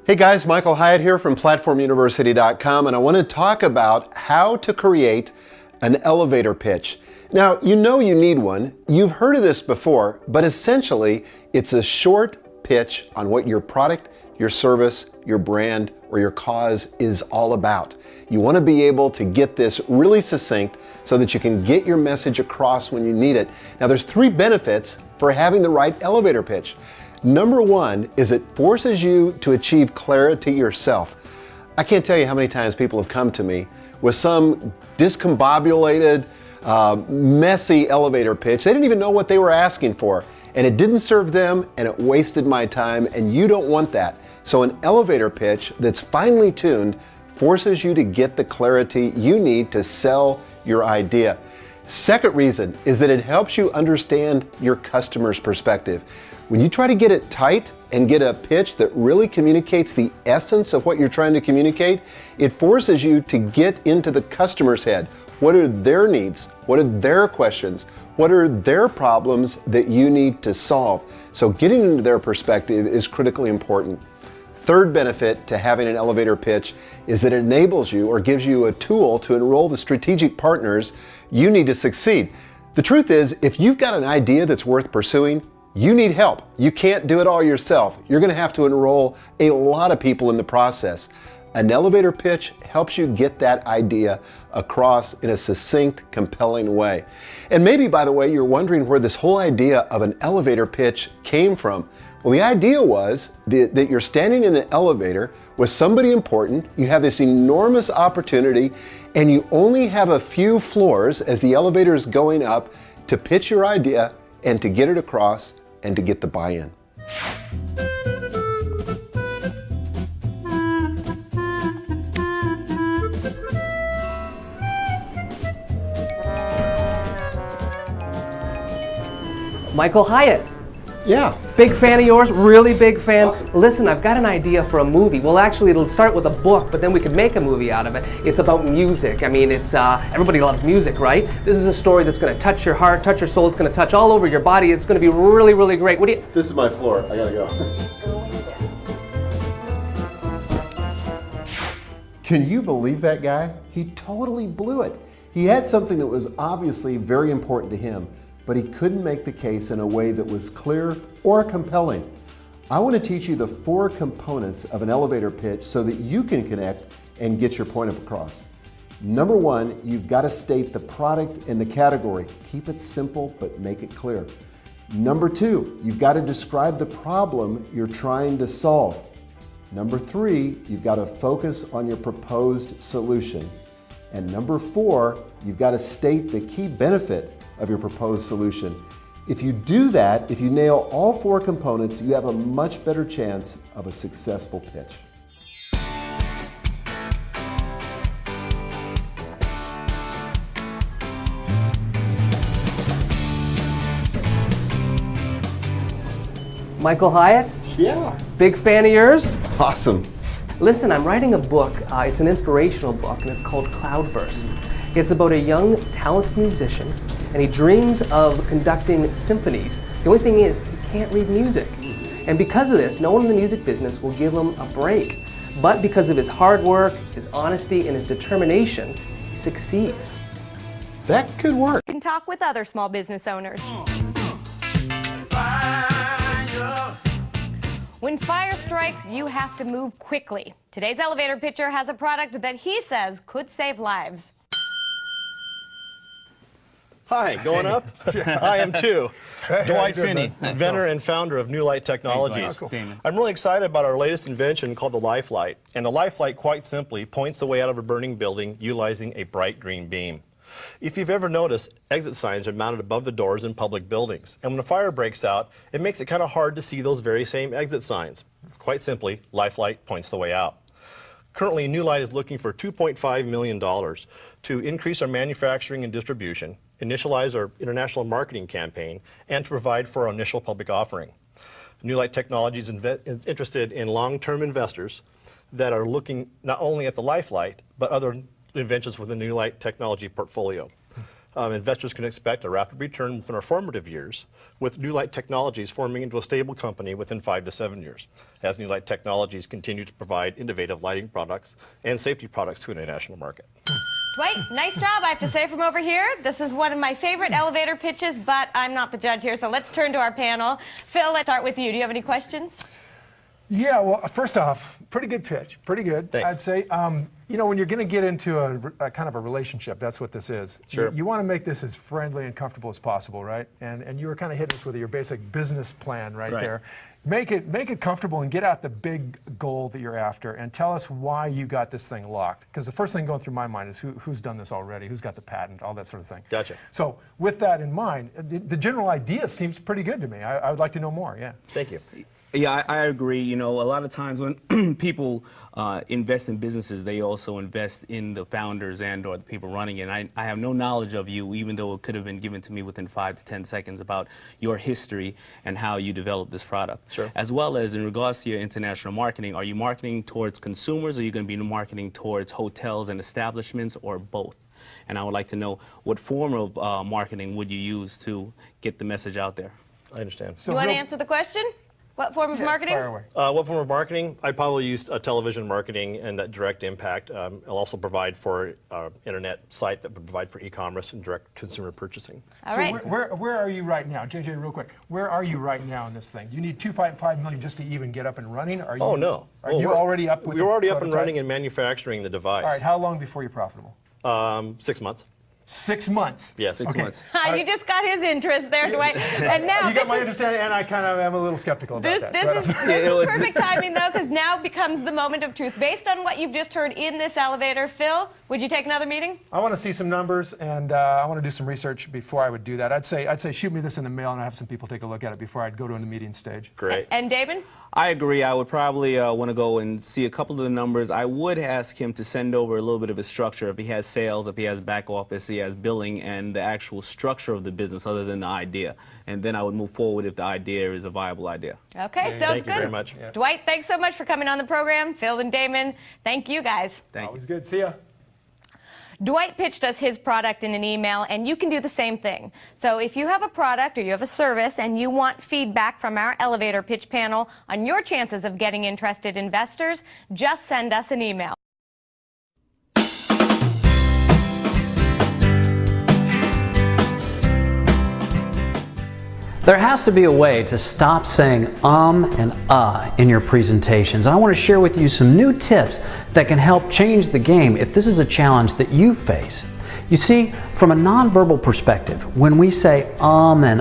Hey guys, Michael Hyatt here from PlatformUniversity.com, and I want to talk about how to create an elevator pitch. Now, you know you need one. You've heard of this before, but essentially it's a short pitch on what your product, your service, your brand, or your cause is all about. You want to be able to get this really succinct so that you can get your message across when you need it. Now, there's 3 benefits for having the right elevator pitch. Number 1 is it forces you to achieve clarity yourself. I can't tell you how many times people have come to me with some discombobulated, messy elevator pitch. They didn't even know what they were asking for, and it didn't serve them, and it wasted my time, and you don't want that. So an elevator pitch that's finely tuned forces you to get the clarity you need to sell your idea. Second reason is that it helps you understand your customer's perspective. When you try to get it tight and get a pitch that really communicates the essence of what you're trying to communicate, it forces you to get into the customer's head. What are their needs? What are their questions? What are their problems that you need to solve? So getting into their perspective is critically important. Third benefit to having an elevator pitch is that it enables you or gives you a tool to enroll the strategic partners you need to succeed. The truth is, if you've got an idea that's worth pursuing, you need help. You can't do it all yourself. You're going to have to enroll a lot of people in the process. An elevator pitch helps you get that idea across in a succinct, compelling way. And maybe, by the way, you're wondering where this whole idea of an elevator pitch came from. Well, the idea was that you're standing in an elevator with somebody important, you have this enormous opportunity, and you only have a few floors as the elevator is going up to pitch your idea and to get it across and to get the buy-in. Michael Hyatt. Yeah. Big fan of yours, really big fan. Awesome. Listen, I've got an idea for a movie. Well, actually, it'll start with a book, but then we could make a movie out of it. It's about music. I mean, it's everybody loves music, right? This is a story that's going to touch your heart, touch your soul. It's going to touch all over your body. It's going to be really, really great. What do you? This is my floor. I gotta go. Can you believe that guy? He totally blew it. He had something that was obviously very important to him, but he couldn't make the case in a way that was clear or compelling. I want to teach you the 4 components of an elevator pitch so that you can connect and get your point across. Number 1, you've got to state the product and the category. Keep it simple, but make it clear. Number 2, you've got to describe the problem you're trying to solve. Number 3, you've got to focus on your proposed solution. And number 4, you've got to state the key benefit of your proposed solution. If you do that, if you nail all 4 components, you have a much better chance of a successful pitch. Michael Hyatt. Yeah. Big fan of yours. Awesome. Listen, I'm writing a book. It's an inspirational book, and it's called Cloudburst. It's about a young, talented musician, and he dreams of conducting symphonies. The only thing is, he can't read music. And because of this, no one in the music business will give him a break. But because of his hard work, his honesty, and his determination, he succeeds. That could work. You can talk with other small business owners. When fire strikes, you have to move quickly. Today's elevator pitcher has a product that he says could save lives. Hi, going up? I am too. Dwight Finney, inventor and founder of New Light Technologies. I'm really excited about our latest invention called the LifeLight. And the LifeLight, quite simply, points the way out of a burning building utilizing a bright green beam. If you've ever noticed, exit signs are mounted above the doors in public buildings. And when a fire breaks out, it makes it kind of hard to see those very same exit signs. Quite simply, LifeLight points the way out. Currently, New Light is looking for $2.5 million to increase our manufacturing and distribution, initialize our international marketing campaign, and to provide for our initial public offering. New Light Technologies is interested in long-term investors that are looking not only at the LifeLight, but other inventions within the New Light technology portfolio. investors can expect a rapid return within our formative years, with New Light Technologies forming into a stable company within 5 to 7 years, as New Light Technologies continue to provide innovative lighting products and safety products to an international market. Dwight, nice job, I have to say, from over here. This is one of my favorite elevator pitches, but I'm not the judge here, so let's turn to our panel. Phil, let's start with you. Do you have any questions? Yeah, well, first off, pretty good pitch. Pretty good, Thanks. I'd say. You know, when you're going to get into a kind of a relationship, that's what this is. Sure. You want to make this as friendly and comfortable as possible, right? And you were kind of hitting us with your basic business plan right there. Make it comfortable and get out the big goal that you're after and tell us why you got this thing locked. Because the first thing going through my mind is who's done this already, who's got the patent, all that sort of thing. Gotcha. So with that in mind, the general idea seems pretty good to me. I would like to know more, yeah. Thank you. Yeah, I agree. You know, a lot of times when people invest in businesses, they also invest in the founders and or the people running it. I have no knowledge of you, even though it could have been given to me within 5 to 10 seconds about your history and how you developed this product. Sure. As well as in regards to your international marketing, are you marketing towards consumers or are you going to be marketing towards hotels and establishments or both? And I would like to know what form of marketing would you use to get the message out there? I understand. So You want to real- answer the question? What form of marketing? Fire away. What form of marketing? I'd probably use television marketing and that direct impact. I'll also provide for internet site that would provide for e-commerce and direct consumer purchasing. All So right. where are you right now, JJ? Real quick, where are you right now in this thing? You need $2.5 million just to even get up and running. Are you? Oh no! Are Well, you we're- already up with? We're the already up and prototype? running and manufacturing the device. All right. How long before you're profitable? 6 months. 6 months. Yes. 6 months. You just got his interest there, Dwight. And now You got my understanding, and I kind of am a little skeptical about that. This is perfect timing, though, because now becomes the moment of truth. Based on what you've just heard in this elevator, Phil, would you take another meeting? I want to see some numbers, and I want to do some research before I would do that. I'd say shoot me this in the mail, and I have some people take a look at it before I'd go to the meeting stage. Great. And Damon? I agree. I would probably want to go and see a couple of the numbers. I would ask him to send over a little bit of his structure. If he has sales, if he has back office, he has billing, and the actual structure of the business other than the idea. And then I would move forward if the idea is a viable idea. Okay, sounds Thank good. you very much. Dwight, thanks so much for coming on the program. Phil and Damon, thank you guys. Thank you. Always good. See ya. Dwight pitched us his product in an email, and you can do the same thing. So if you have a product or you have a service and you want feedback from our elevator pitch panel on your chances of getting interested investors, just send us an email. There has to be a way to stop saying and in your presentations. I want to share with you some new tips that can help change the game if this is a challenge that you face. You see, from a nonverbal perspective, when we say and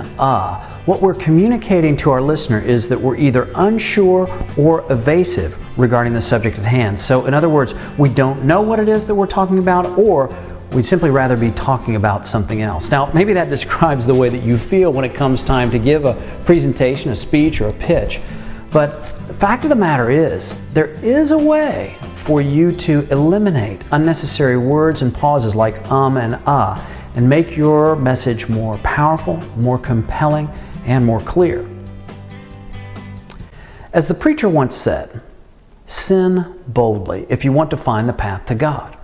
what we're communicating to our listener is that we're either unsure or evasive regarding the subject at hand. So in other words, we don't know what it is that we're talking about, or we'd simply rather be talking about something else. Now, maybe that describes the way that you feel when it comes time to give a presentation, a speech, or a pitch. But the fact of the matter is, there is a way for you to eliminate unnecessary words and pauses like and make your message more powerful, more compelling, and more clear. As the preacher once said, sin boldly if you want to find the path to God.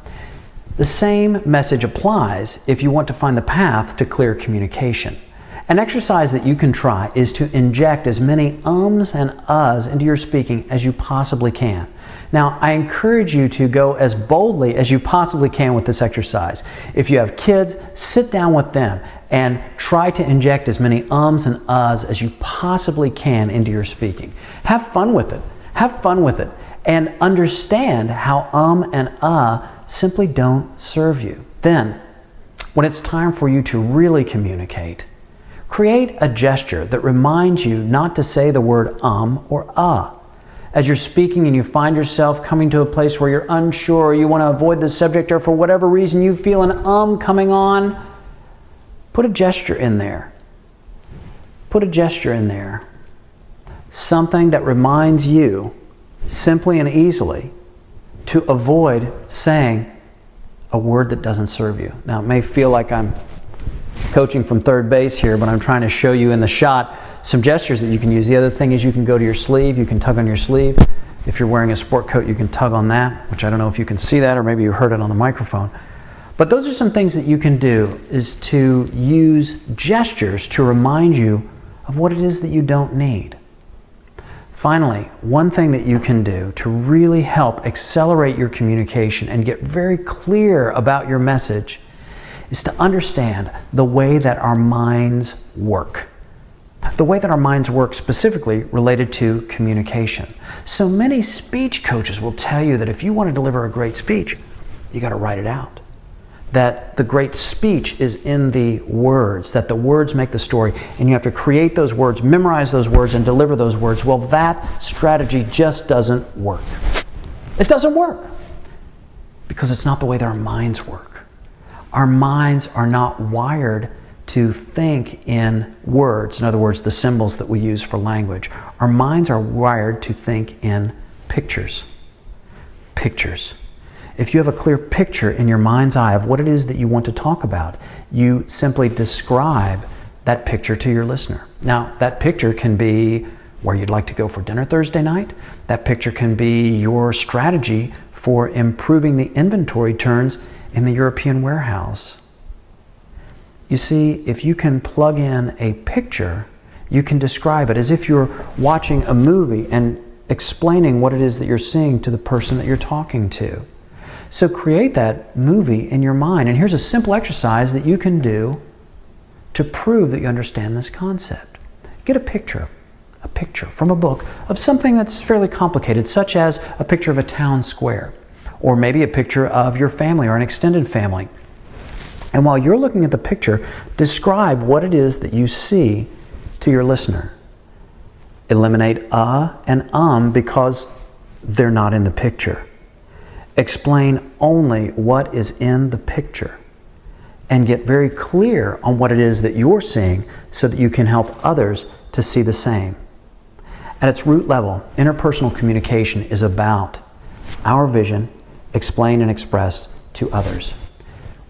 The same message applies if you want to find the path to clear communication. An exercise that you can try is to inject as many ums and uhs into your speaking as you possibly can. Now, I encourage you to go as boldly as you possibly can with this exercise. If you have kids, sit down with them and try to inject as many ums and uhs as you possibly can into your speaking. Have fun with it. Have fun with it. And understand how and simply don't serve you. Then, when it's time for you to really communicate, create a gesture that reminds you not to say the word or As you're speaking and you find yourself coming to a place where you're unsure, or you want to avoid the subject, or for whatever reason you feel an coming on, put a gesture in there. Put a gesture in there. Something that reminds you, simply and easily, to avoid saying a word that doesn't serve you. Now, it may feel like I'm coaching from third base here, but I'm trying to show you in the shot some gestures that you can use. The other thing is you can go to your sleeve, you can tug on your sleeve. If you're wearing a sport coat, you can tug on that, which I don't know if you can see that, or maybe you heard it on the microphone. But those are some things that you can do, is to use gestures to remind you of what it is that you don't need. Finally, one thing that you can do to really help accelerate your communication and get very clear about your message is to understand the way that our minds work. The way that our minds work specifically related to communication. So many speech coaches will tell you that if you want to deliver a great speech, you got to write it out. That the great speech is in the words, that the words make the story, and you have to create those words, memorize those words, and deliver those words. Well, that strategy just doesn't work. It doesn't work because it's not the way that our minds work. Our minds are not wired to think in words, in other words, the symbols that we use for language. Our minds are wired to think in pictures. Pictures. If you have a clear picture in your mind's eye of what it is that you want to talk about, you simply describe that picture to your listener. Now, that picture can be where you'd like to go for dinner Thursday night. That picture can be your strategy for improving the inventory turns in the European warehouse. You see, if you can plug in a picture, you can describe it as if you're watching a movie and explaining what it is that you're seeing to the person that you're talking to. So create that movie in your mind. And here's a simple exercise that you can do to prove that you understand this concept. Get a picture from a book of something that's fairly complicated, such as a picture of a town square, or maybe a picture of your family or an extended family. And while you're looking at the picture, describe what it is that you see to your listener. Eliminate and because they're not in the picture. Explain only what is in the picture and get very clear on what it is that you're seeing so that you can help others to see the same. At its root level, interpersonal communication is about our vision explained and expressed to others.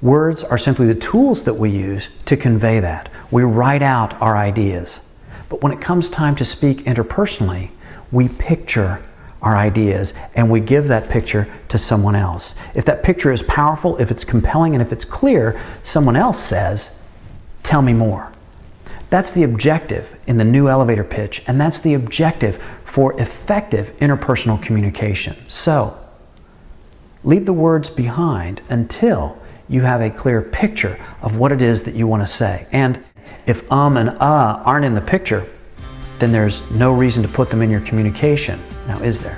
Words are simply the tools that we use to convey that. We write out our ideas. But when it comes time to speak interpersonally, we picture our ideas and we give that picture to someone else. If that picture is powerful, if it's compelling, and if it's clear, someone else says, "Tell me more." That's the objective in the new elevator pitch, and that's the objective for effective interpersonal communication. So, leave the words behind until you have a clear picture of what it is that you want to say. And if and aren't in the picture, then there's no reason to put them in your communication. Now, is there?